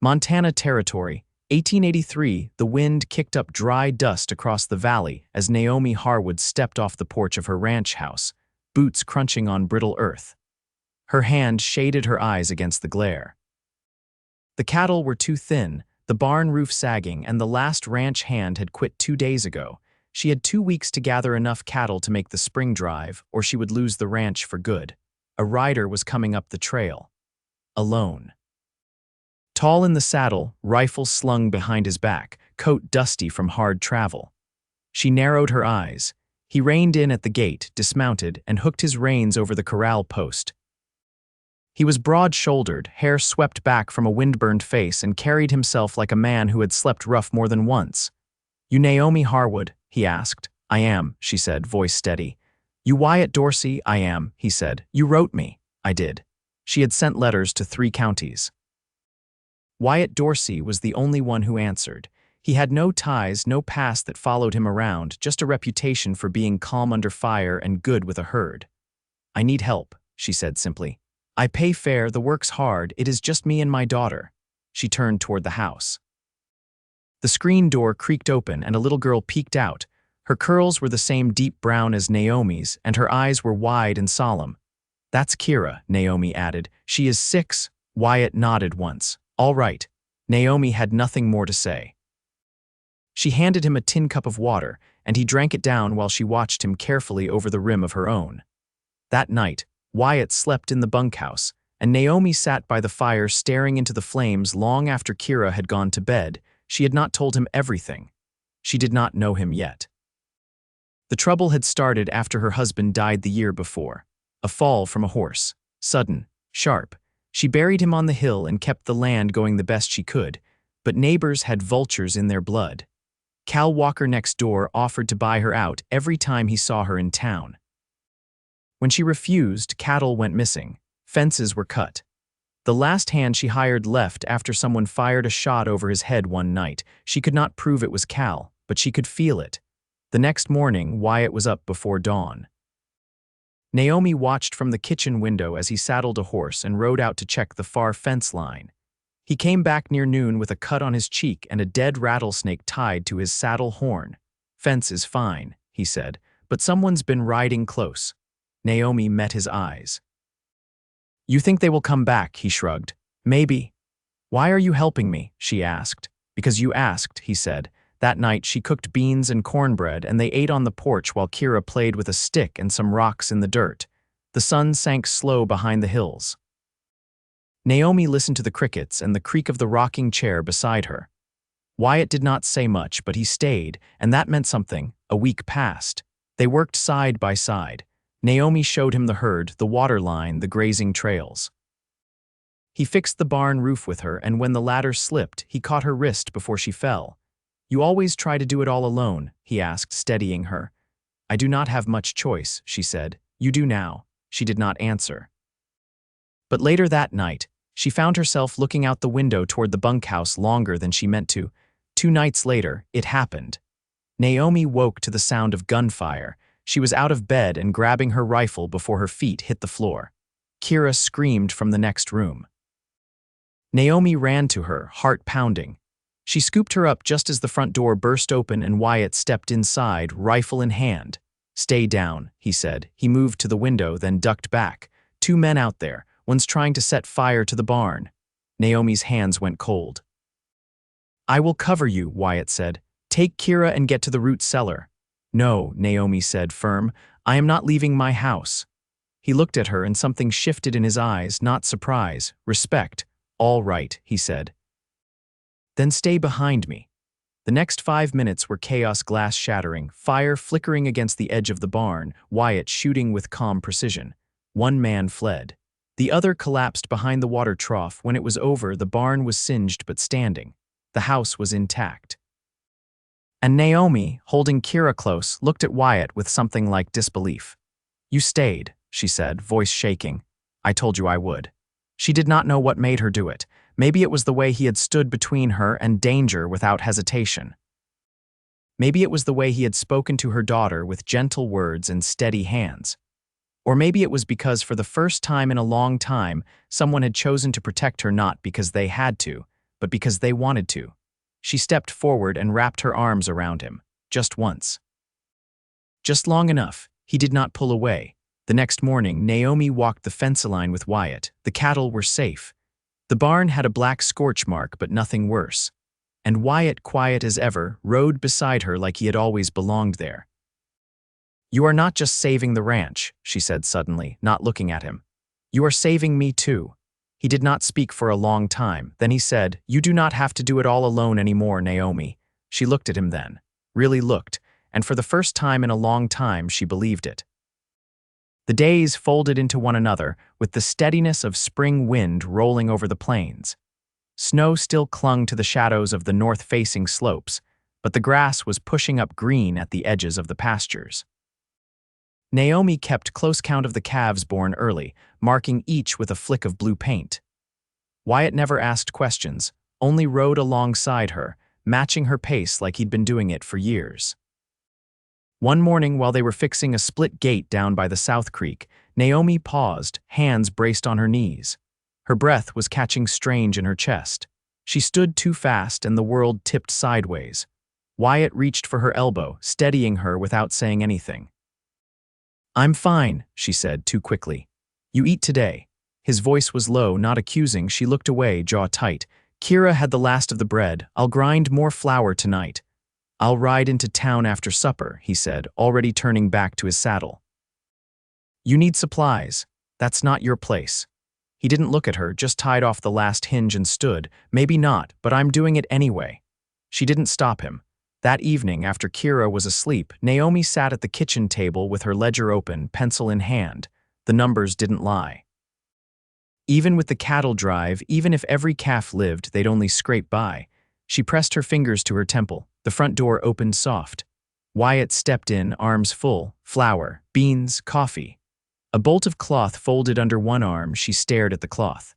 Montana Territory, 1883. The wind kicked up dry dust across the valley as Naomi Harwood stepped off the porch of her ranch house, boots crunching on brittle earth. Her hand shaded her eyes against the glare. The cattle were too thin, the barn roof sagging, and the last ranch hand had quit 2 days ago. She had 2 weeks to gather enough cattle to make the spring drive, or she would lose the ranch for good. A rider was coming up the trail. Alone. Tall in the saddle, rifle slung behind his back, coat dusty from hard travel. She narrowed her eyes. He reined in at the gate, dismounted, and hooked his reins over the corral post. He was broad-shouldered, hair swept back from a windburned face, and carried himself like a man who had slept rough more than once. "You Naomi Harwood?" he asked. "I am," she said, voice steady. "You Wyatt Dorsey?" "I am," he said. "You wrote me." "I did." She had sent letters to 3 counties. Wyatt Dorsey was the only one who answered. He had no ties, no past that followed him around, just a reputation for being calm under fire and good with a herd. "I need help," she said simply. "I pay fair, the work's hard, it is just me and my daughter." She turned toward the house. The screen door creaked open and a little girl peeked out. Her curls were the same deep brown as Naomi's, and her eyes were wide and solemn. "That's Kira," Naomi added. "She is 6. Wyatt nodded once. "All right." Naomi had nothing more to say. She handed him a tin cup of water, and he drank it down while she watched him carefully over the rim of her own. That night, Wyatt slept in the bunkhouse, and Naomi sat by the fire staring into the flames long after Kira had gone to bed. She had not told him everything. She did not know him yet. The trouble had started after her husband died the year before. A fall from a horse. Sudden, sharp. She buried him on the hill and kept the land going the best she could, but neighbors had vultures in their blood. Cal Walker next door offered to buy her out every time he saw her in town. When she refused, cattle went missing. Fences were cut. The last hand she hired left after someone fired a shot over his head one night. She could not prove it was Cal, but she could feel it. The next morning, Wyatt was up before dawn. Naomi watched from the kitchen window as he saddled a horse and rode out to check the far fence line. He came back near noon with a cut on his cheek and a dead rattlesnake tied to his saddle horn. "Fence is fine," he said, "but someone's been riding close." Naomi met his eyes. "You think they will come back?" he shrugged. "Maybe." "Why are you helping me?" she asked. "Because you asked," he said. That night she cooked beans and cornbread, and they ate on the porch while Kira played with a stick and some rocks in the dirt. The sun sank slow behind the hills. Naomi listened to the crickets and the creak of the rocking chair beside her. Wyatt did not say much, but he stayed, and that meant something. A week passed. They worked side by side. Naomi showed him the herd, the water line, the grazing trails. He fixed the barn roof with her, and when the ladder slipped, he caught her wrist before she fell. "You always try to do it all alone?" he asked, steadying her. "I do not have much choice," she said. "You do now." She did not answer. But later that night, she found herself looking out the window toward the bunkhouse longer than she meant to. 2 nights later, it happened. Naomi woke to the sound of gunfire. She was out of bed and grabbing her rifle before her feet hit the floor. Kira screamed from the next room. Naomi ran to her, heart pounding. She scooped her up just as the front door burst open and Wyatt stepped inside, rifle in hand. "Stay down," he said. He moved to the window, then ducked back. 2 men out there, one's trying to set fire to the barn. Naomi's hands went cold. "I will cover you," Wyatt said. "Take Kira and get to the root cellar." "No," Naomi said, firm. "I am not leaving my house." He looked at her and something shifted in his eyes, not surprise, respect. "All right," he said. "Then stay behind me." The next 5 minutes were chaos, glass shattering, fire flickering against the edge of the barn, Wyatt shooting with calm precision. 1 man fled. The other collapsed behind the water trough. When it was over, the barn was singed but standing. The house was intact. And Naomi, holding Kira close, looked at Wyatt with something like disbelief. "You stayed," she said, voice shaking. "I told you I would." She did not know what made her do it. Maybe it was the way he had stood between her and danger without hesitation. Maybe it was the way he had spoken to her daughter with gentle words and steady hands. Or maybe it was because for the first time in a long time, someone had chosen to protect her not because they had to, but because they wanted to. She stepped forward and wrapped her arms around him, just once. Just long enough. He did not pull away. The next morning, Naomi walked the fence line with Wyatt. The cattle were safe. The barn had a black scorch mark, but nothing worse. And Wyatt, quiet as ever, rode beside her like he had always belonged there. "You are not just saving the ranch," she said suddenly, not looking at him. "You are saving me too." He did not speak for a long time. Then he said, "You do not have to do it all alone anymore, Naomi." She looked at him then, really looked, and for the first time in a long time she believed it. The days folded into one another with the steadiness of spring wind rolling over the plains. Snow still clung to the shadows of the north-facing slopes, but the grass was pushing up green at the edges of the pastures. Naomi kept close count of the calves born early, marking each with a flick of blue paint. Wyatt never asked questions, only rode alongside her, matching her pace like he'd been doing it for years. One morning, while they were fixing a split gate down by the South Creek, Naomi paused, hands braced on her knees. Her breath was catching strange in her chest. She stood too fast and the world tipped sideways. Wyatt reached for her elbow, steadying her without saying anything. "I'm fine," she said too quickly. "You eat today." His voice was low, not accusing. She looked away, jaw tight. "Kira had the last of the bread. I'll grind more flour tonight." "I'll ride into town after supper," he said, already turning back to his saddle. "You need supplies. That's not your place." He didn't look at her, just tied off the last hinge and stood. "Maybe not, but I'm doing it anyway." She didn't stop him. That evening, after Kira was asleep, Naomi sat at the kitchen table with her ledger open, pencil in hand. The numbers didn't lie. Even with the cattle drive, even if every calf lived, they'd only scrape by. She pressed her fingers to her temple. The front door opened soft. Wyatt stepped in, arms full, flour, beans, coffee. A bolt of cloth folded under one arm. She stared at the cloth.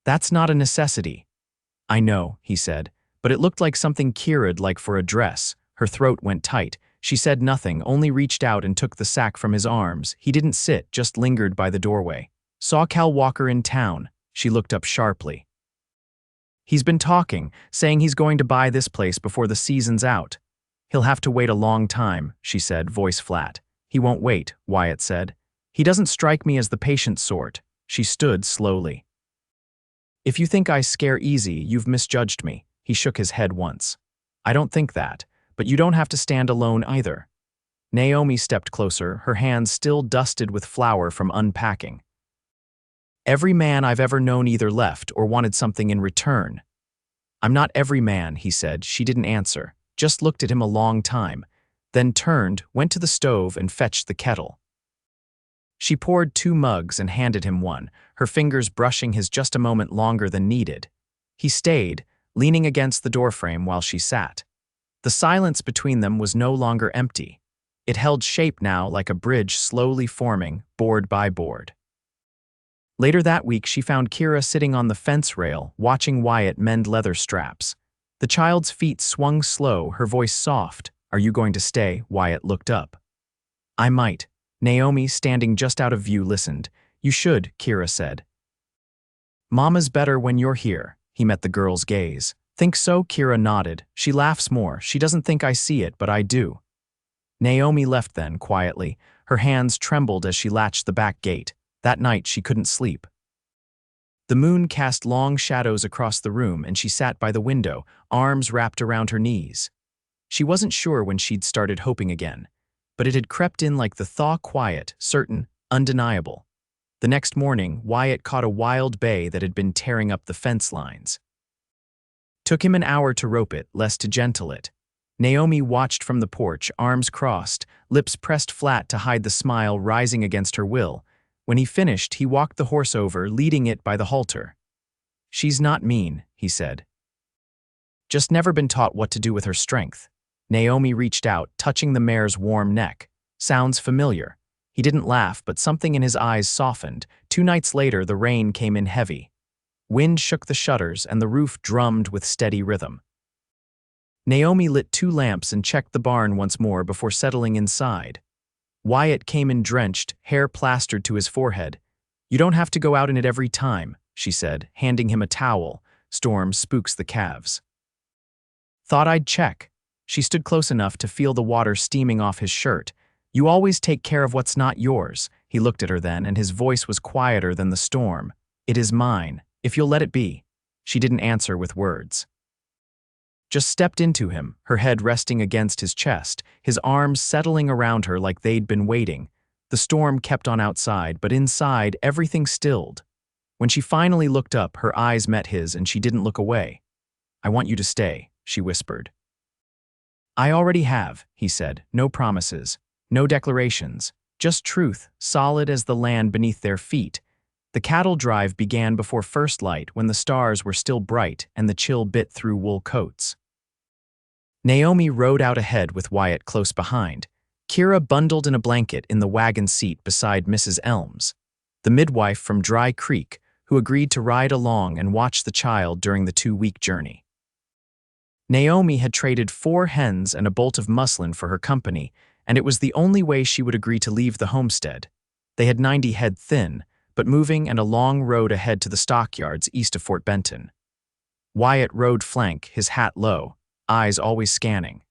"That's not a necessity." "I know," he said, but it looked like something Kira'd like for a dress. Her throat went tight. She said nothing, only reached out and took the sack from his arms. He didn't sit, just lingered by the doorway. "Saw Cal Walker in town." She looked up sharply. "He's been talking, saying he's going to buy this place before the season's out." "He'll have to wait a long time," she said, voice flat. "He won't wait," Wyatt said. "He doesn't strike me as the patient sort." She stood slowly. "If you think I scare easy, you've misjudged me." He shook his head once. "I don't think that, but you don't have to stand alone either." Naomi stepped closer, her hands still dusted with flour from unpacking. "Every man I've ever known either left or wanted something in return." "I'm not every man," he said. She didn't answer, just looked at him a long time, then turned, went to the stove and fetched the kettle. She poured 2 mugs and handed him one, her fingers brushing his just a moment longer than needed. He stayed, leaning against the doorframe while she sat. The silence between them was no longer empty. It held shape now like a bridge slowly forming, board by board. Later that week, she found Kira sitting on the fence rail, watching Wyatt mend leather straps. The child's feet swung slow, her voice soft. "Are you going to stay?" Wyatt looked up. "I might." Naomi, standing just out of view, listened. "You should," Kira said. "Mama's better when you're here." He met the girl's gaze. "Think so?" Kira nodded. She laughs more. "She doesn't think I see it, but I do." Naomi left then, quietly. Her hands trembled as she latched the back gate. That night she couldn't sleep. The moon cast long shadows across the room and she sat by the window, arms wrapped around her knees. She wasn't sure when she'd started hoping again, but it had crept in like the thaw, quiet, certain, undeniable. The next morning, Wyatt caught a wild bay that had been tearing up the fence lines. Took him an hour to rope it, less to gentle it. Naomi watched from the porch, arms crossed, lips pressed flat to hide the smile rising against her will. When he finished, he walked the horse over, leading it by the halter. "She's not mean," he said. "Just never been taught what to do with her strength." Naomi reached out, touching the mare's warm neck. "Sounds familiar." He didn't laugh, but something in his eyes softened. 2 nights later, the rain came in heavy. Wind shook the shutters, and the roof drummed with steady rhythm. Naomi lit 2 lamps and checked the barn once more before settling inside. Wyatt came in drenched, hair plastered to his forehead. "You don't have to go out in it every time," she said, handing him a towel. Storm spooks the calves. Thought I'd check. She stood close enough to feel the water steaming off his shirt. You always take care of what's not yours. He looked at her then, and his voice was quieter than the storm. It is mine, if you'll let it be. She didn't answer with words. Just stepped into him, her head resting against his chest, his arms settling around her like they'd been waiting. The storm kept on outside, but inside, everything stilled. When she finally looked up, her eyes met his, and she didn't look away. I want you to stay, she whispered. I already have, he said. No promises, no declarations, just truth, solid as the land beneath their feet. The cattle drive began before first light, when the stars were still bright and the chill bit through wool coats. Naomi rode out ahead with Wyatt close behind. Kira bundled in a blanket in the wagon seat beside Mrs. Elms, the midwife from Dry Creek, who agreed to ride along and watch the child during the 2-week journey. Naomi had traded 4 hens and a bolt of muslin for her company, and it was the only way she would agree to leave the homestead. They had 90 head thin, but moving and a long road ahead to the stockyards east of Fort Benton. Wyatt rode flank, his hat low, eyes always scanning.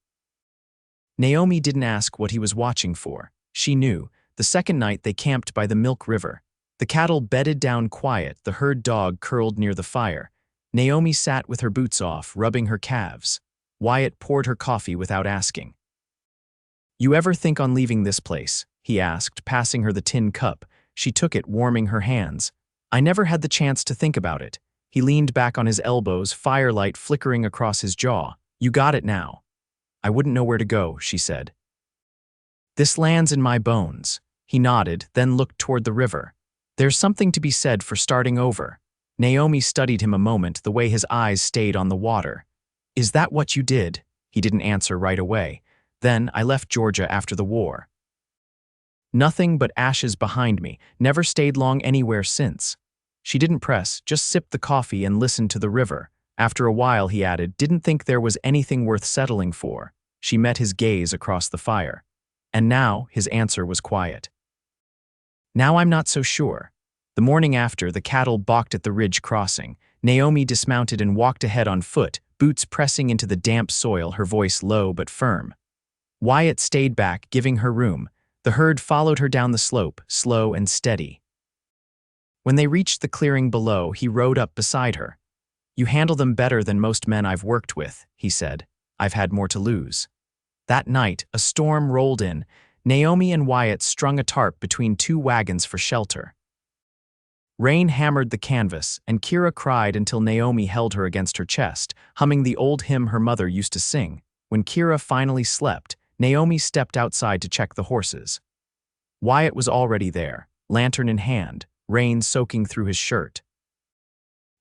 Naomi didn't ask what he was watching for. She knew. The second night they camped by the Milk River. The cattle bedded down quiet, the herd dog curled near the fire. Naomi sat with her boots off, rubbing her calves. Wyatt poured her coffee without asking. You ever think on leaving this place? He asked, passing her the tin cup. She took it, warming her hands. I never had the chance to think about it. He leaned back on his elbows, firelight flickering across his jaw. You got it now. I wouldn't know where to go, she said. This land's in my bones. He nodded, then looked toward the river. There's something to be said for starting over. Naomi studied him a moment, the way his eyes stayed on the water. Is that what you did? He didn't answer right away. Then I left Georgia after the war. Nothing but ashes behind me, never stayed long anywhere since. She didn't press, just sipped the coffee and listened to the river. After a while, he added, didn't think there was anything worth settling for. She met his gaze across the fire. And now, his answer was quiet. Now I'm not so sure. The morning after, the cattle balked at the ridge crossing. Naomi dismounted and walked ahead on foot, boots pressing into the damp soil, her voice low but firm. Wyatt stayed back, giving her room. The herd followed her down the slope, slow and steady. When they reached the clearing below, he rode up beside her. You handle them better than most men I've worked with, he said. I've had more to lose. That night, a storm rolled in. Naomi and Wyatt strung a tarp between 2 wagons for shelter. Rain hammered the canvas, and Kira cried until Naomi held her against her chest, humming the old hymn her mother used to sing. When Kira finally slept, Naomi stepped outside to check the horses. Wyatt was already there, lantern in hand, rain soaking through his shirt.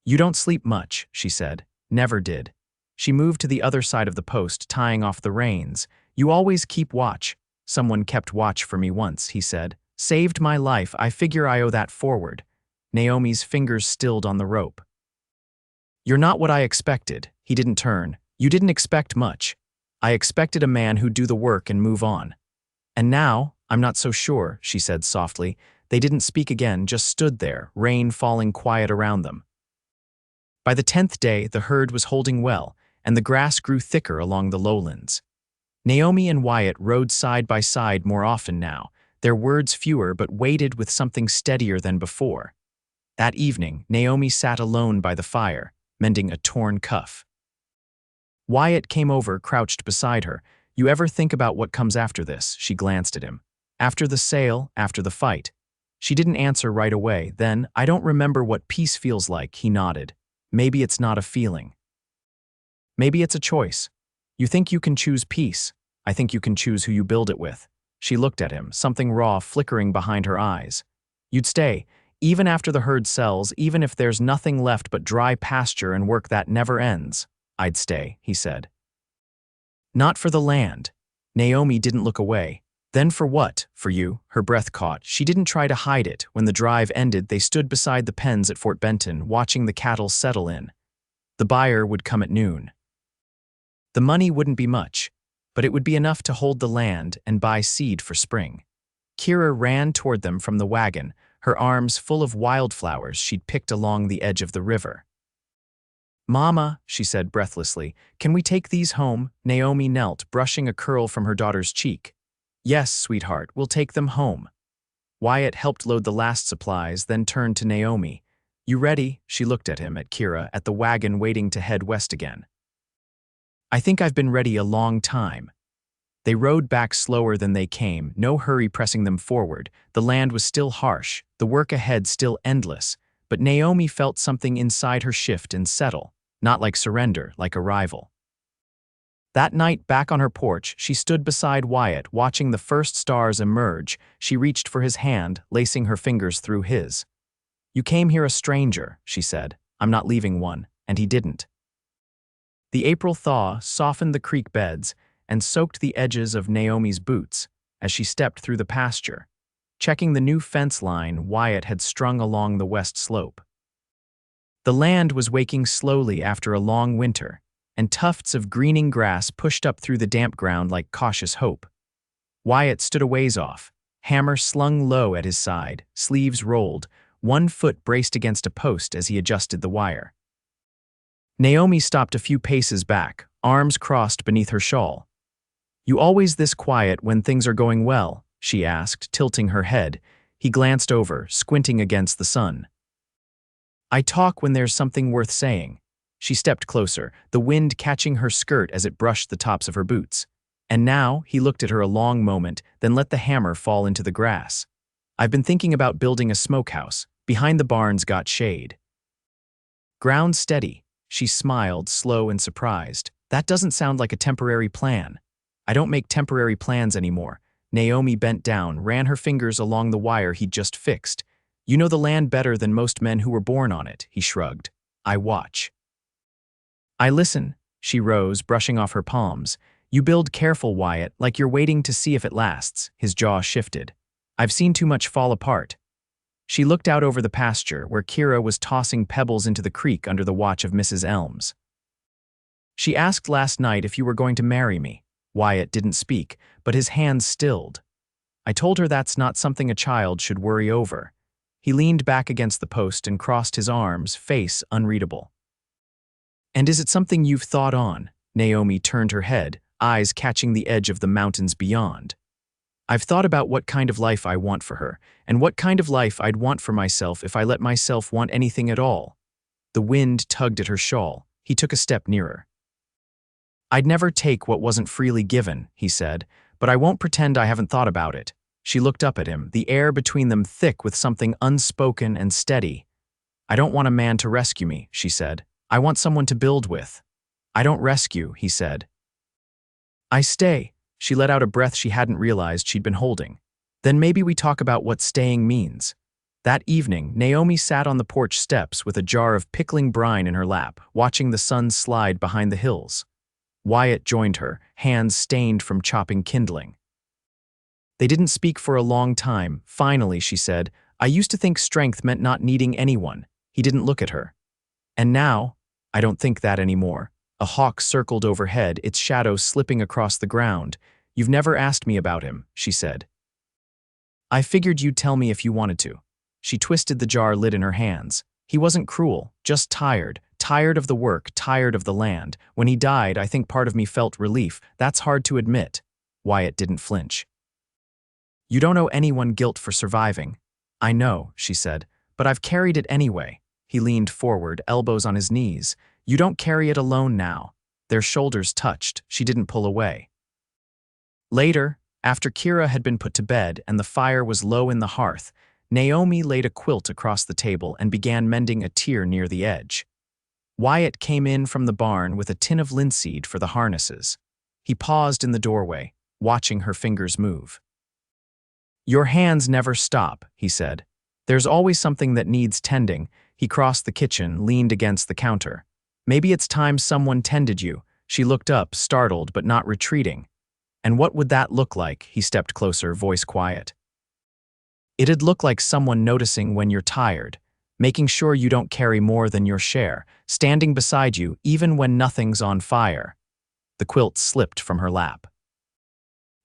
You don't sleep much, she said. Never did. She moved to the other side of the post, tying off the reins. You always keep watch. Someone kept watch for me once, he said. Saved my life. I figure I owe that forward. Naomi's fingers stilled on the rope. You're not what I expected. He didn't turn. You didn't expect much. I expected a man who'd do the work and move on. And now, I'm not so sure, she said softly. They didn't speak again, just stood there, rain falling quiet around them. By the 10th day, the herd was holding well, and the grass grew thicker along the lowlands. Naomi and Wyatt rode side by side more often now, their words fewer but weighted with something steadier than before. That evening, Naomi sat alone by the fire, mending a torn cuff. Wyatt came over, crouched beside her. You ever think about what comes after this? She glanced at him. After the sale, after the fight. She didn't answer right away. Then, I don't remember what peace feels like, he nodded. Maybe it's not a feeling. Maybe it's a choice. You think you can choose peace. I think you can choose who you build it with. She looked at him, something raw flickering behind her eyes. You'd stay, even after the herd sells, even if there's nothing left but dry pasture and work that never ends. I'd stay, he said. Not for the land. Naomi didn't look away. Then for what? For you, her breath caught. She didn't try to hide it. When the drive ended, they stood beside the pens at Fort Benton, watching the cattle settle in. The buyer would come at noon. The money wouldn't be much, but it would be enough to hold the land and buy seed for spring. Kira ran toward them from the wagon, her arms full of wildflowers she'd picked along the edge of the river. Mama, she said breathlessly, can we take these home? Naomi knelt, brushing a curl from her daughter's cheek. Yes, sweetheart, we'll take them home. Wyatt helped load the last supplies, then turned to Naomi. You ready? She looked at him, at Kira, at the wagon waiting to head west again. I think I've been ready a long time. They rode back slower than they came, no hurry pressing them forward. The land was still harsh, the work ahead still endless, but Naomi felt something inside her shift and settle, not like surrender, like arrival. That night, back on her porch, she stood beside Wyatt, watching the first stars emerge. She reached for his hand, lacing her fingers through his. You came here a stranger, she said. I'm not leaving one, and he didn't. The April thaw softened the creek beds and soaked the edges of Naomi's boots as she stepped through the pasture, checking the new fence line Wyatt had strung along the west slope. The land was waking slowly after a long winter, and tufts of greening grass pushed up through the damp ground like cautious hope. Wyatt stood a ways off, hammer slung low at his side, sleeves rolled, one foot braced against a post as he adjusted the wire. Naomi stopped a few paces back, arms crossed beneath her shawl. You always this quiet when things are going well? She asked, tilting her head. He glanced over, squinting against the sun. I talk when there's something worth saying. She stepped closer, the wind catching her skirt as it brushed the tops of her boots. And now, he looked at her a long moment, then let the hammer fall into the grass. I've been thinking about building a smokehouse. Behind the barns got shade. Ground steady. She smiled, slow and surprised. That doesn't sound like a temporary plan. I don't make temporary plans anymore. Naomi bent down, ran her fingers along the wire he'd just fixed. You know the land better than most men who were born on it, he shrugged. I watch. I listen. She rose, brushing off her palms. You build careful, Wyatt, like you're waiting to see if it lasts. His jaw shifted. I've seen too much fall apart. She looked out over the pasture, where Kira was tossing pebbles into the creek under the watch of Mrs. Elms. She asked last night if you were going to marry me. Wyatt didn't speak, but his hands stilled. I told her that's not something a child should worry over. He leaned back against the post and crossed his arms, face unreadable. And is it something you've thought on? Naomi turned her head, eyes catching the edge of the mountains beyond. I've thought about what kind of life I want for her, and what kind of life I'd want for myself if I let myself want anything at all. The wind tugged at her shawl. He took a step nearer. I'd never take what wasn't freely given, he said, but I won't pretend I haven't thought about it. She looked up at him, the air between them thick with something unspoken and steady. I don't want a man to rescue me, she said. I want someone to build with. I don't rescue, he said. I stay. She let out a breath she hadn't realized she'd been holding. Then maybe we talk about what staying means. That evening, Naomi sat on the porch steps with a jar of pickling brine in her lap, watching the sun slide behind the hills. Wyatt joined her, hands stained from chopping kindling. They didn't speak for a long time. Finally, she said, I used to think strength meant not needing anyone. He didn't look at her. And now, I don't think that anymore. A hawk circled overhead, its shadow slipping across the ground. You've never asked me about him, she said. I figured you'd tell me if you wanted to. She twisted the jar lid in her hands. He wasn't cruel, just tired. Tired of the work, tired of the land. When he died, I think part of me felt relief. That's hard to admit. Wyatt didn't flinch. You don't owe anyone guilt for surviving. I know, she said, but I've carried it anyway. He leaned forward, elbows on his knees. You don't carry it alone now. Their shoulders touched. She didn't pull away. Later, after Kira had been put to bed and the fire was low in the hearth, Naomi laid a quilt across the table and began mending a tier near the edge. Wyatt came in from the barn with a tin of linseed for the harnesses. He paused in the doorway, watching her fingers move. Your hands never stop, he said. There's always something that needs tending. He crossed the kitchen, leaned against the counter. Maybe it's time someone tended you. She looked up, startled but not retreating. And what would that look like? He stepped closer, voice quiet. It'd look like someone noticing when you're tired, making sure you don't carry more than your share, standing beside you even when nothing's on fire. The quilt slipped from her lap.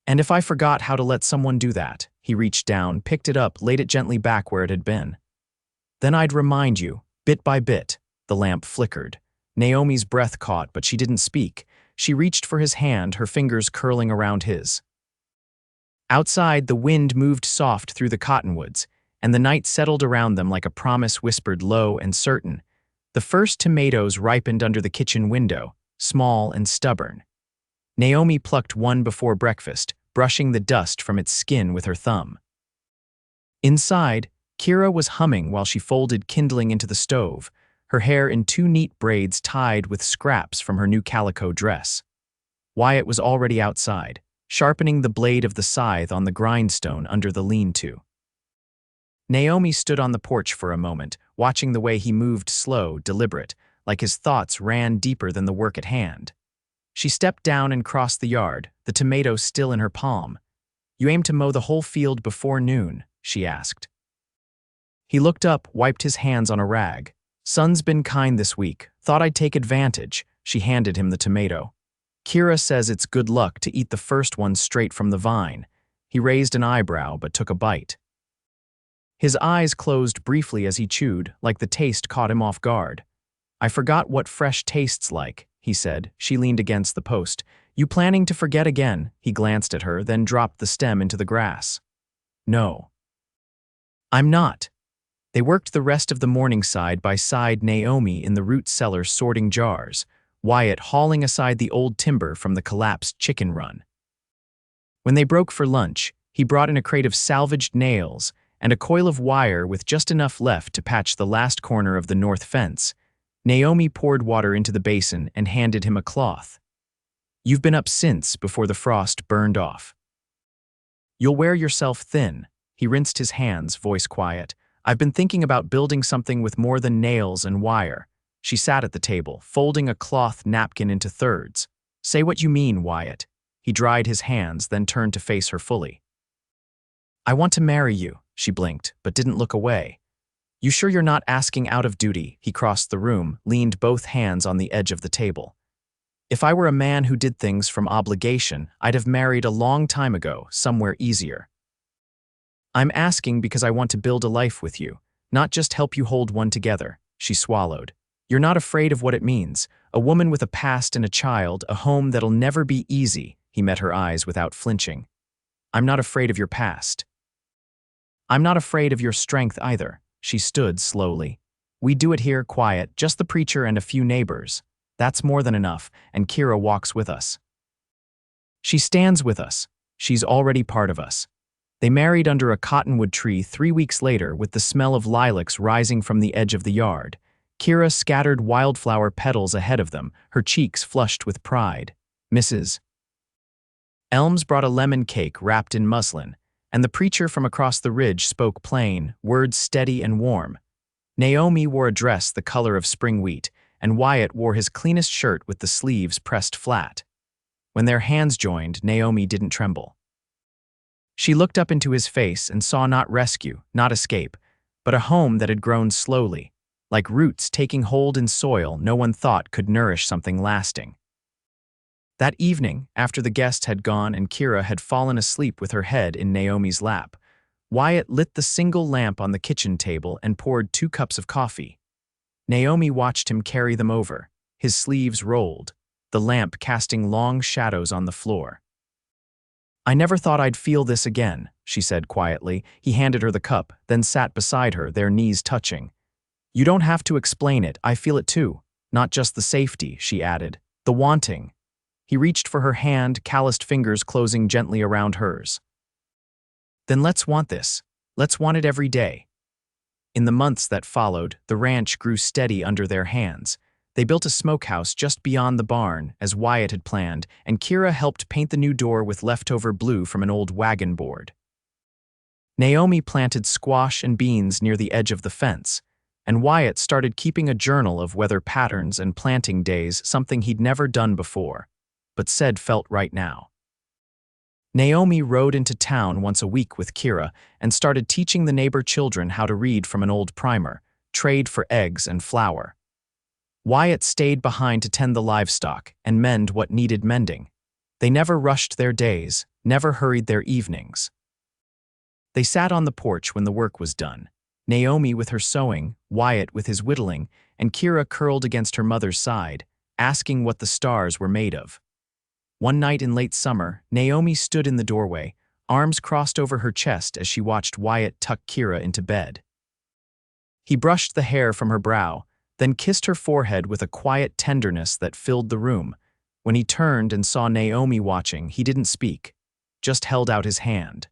And if I forgot how to let someone do that, he reached down, picked it up, laid it gently back where it had been. Then I'd remind you, bit by bit. The lamp flickered. Naomi's breath caught, but she didn't speak. She reached for his hand, her fingers curling around his. Outside, the wind moved soft through the cottonwoods, and the night settled around them like a promise whispered low and certain. The first tomatoes ripened under the kitchen window, small and stubborn. Naomi plucked one before breakfast, brushing the dust from its skin with her thumb. Inside, Kira was humming while she folded kindling into the stove, her hair in two neat braids tied with scraps from her new calico dress. Wyatt was already outside, sharpening the blade of the scythe on the grindstone under the lean-to. Naomi stood on the porch for a moment, watching the way he moved slow, deliberate, like his thoughts ran deeper than the work at hand. She stepped down and crossed the yard, the tomato still in her palm. "You aim to mow the whole field before noon?" she asked. He looked up, wiped his hands on a rag. "Sun's been kind this week. Thought I'd take advantage." She handed him the tomato. "Kira says it's good luck to eat the first one straight from the vine." He raised an eyebrow but took a bite. His eyes closed briefly as he chewed, like the taste caught him off guard. "I forgot what fresh tastes like," he said. She leaned against the post. "You planning to forget again?" He glanced at her, then dropped the stem into the grass. "No. I'm not." They worked the rest of the morning side by side, Naomi in the root cellar sorting jars, Wyatt hauling aside the old timber from the collapsed chicken run. When they broke for lunch, he brought in a crate of salvaged nails and a coil of wire with just enough left to patch the last corner of the north fence. Naomi poured water into the basin and handed him a cloth. "You've been up since before the frost burned off. You'll wear yourself thin." He rinsed his hands, voice quiet. "I've been thinking about building something with more than nails and wire." She sat at the table, folding a cloth napkin into thirds. "Say what you mean, Wyatt." He dried his hands, then turned to face her fully. "I want to marry you." She blinked, but didn't look away. "You sure you're not asking out of duty?" He crossed the room, leaned both hands on the edge of the table. "If I were a man who did things from obligation, I'd have married a long time ago, somewhere easier. I'm asking because I want to build a life with you, not just help you hold one together." She swallowed. "You're not afraid of what it means. A woman with a past and a child, a home that'll never be easy." He met her eyes without flinching. "I'm not afraid of your past. I'm not afraid of your strength either." She stood slowly. "We do it here quiet, just the preacher and a few neighbors. That's more than enough, and Kira walks with us. She stands with us. She's already part of us." They married under a cottonwood tree 3 weeks later with the smell of lilacs rising from the edge of the yard. Kira scattered wildflower petals ahead of them, her cheeks flushed with pride. Mrs. Elms brought a lemon cake wrapped in muslin, and the preacher from across the ridge spoke plain, words steady and warm. Naomi wore a dress the color of spring wheat, and Wyatt wore his cleanest shirt with the sleeves pressed flat. When their hands joined, Naomi didn't tremble. She looked up into his face and saw not rescue, not escape, but a home that had grown slowly, like roots taking hold in soil no one thought could nourish something lasting. That evening, after the guests had gone and Kira had fallen asleep with her head in Naomi's lap, Wyatt lit the single lamp on the kitchen table and poured 2 cups of coffee. Naomi watched him carry them over, his sleeves rolled, the lamp casting long shadows on the floor. "I never thought I'd feel this again," she said quietly. He handed her the cup, then sat beside her, their knees touching. "You don't have to explain it, I feel it too. Not just the safety," she added, "the wanting." He reached for her hand, calloused fingers closing gently around hers. "Then let's want this. Let's want it every day." In the months that followed, the ranch grew steady under their hands. They built a smokehouse just beyond the barn, as Wyatt had planned, and Kira helped paint the new door with leftover blue from an old wagon board. Naomi planted squash and beans near the edge of the fence, and Wyatt started keeping a journal of weather patterns and planting days, something he'd never done before, but said felt right now. Naomi rode into town once a week with Kira and started teaching the neighbor children how to read from an old primer, trade for eggs and flour. Wyatt stayed behind to tend the livestock and mend what needed mending. They never rushed their days, never hurried their evenings. They sat on the porch when the work was done, Naomi with her sewing, Wyatt with his whittling, and Kira curled against her mother's side, asking what the stars were made of. One night in late summer, Naomi stood in the doorway, arms crossed over her chest as she watched Wyatt tuck Kira into bed. He brushed the hair from her brow, then kissed her forehead with a quiet tenderness that filled the room. When he turned and saw Naomi watching, he didn't speak, just held out his hand.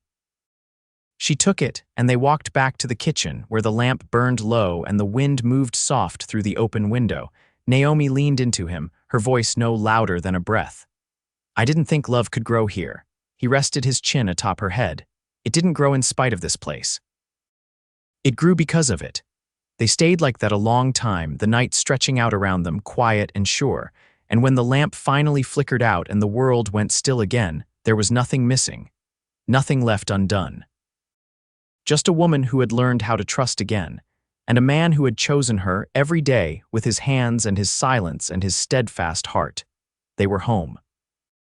She took it, and they walked back to the kitchen, where the lamp burned low and the wind moved soft through the open window. Naomi leaned into him, her voice no louder than a breath. "I didn't think love could grow here." He rested his chin atop her head. "It didn't grow in spite of this place. It grew because of it." They stayed like that a long time, the night stretching out around them, quiet and sure, and when the lamp finally flickered out and the world went still again, there was nothing missing, nothing left undone. Just a woman who had learned how to trust again, and a man who had chosen her every day with his hands and his silence and his steadfast heart. They were home.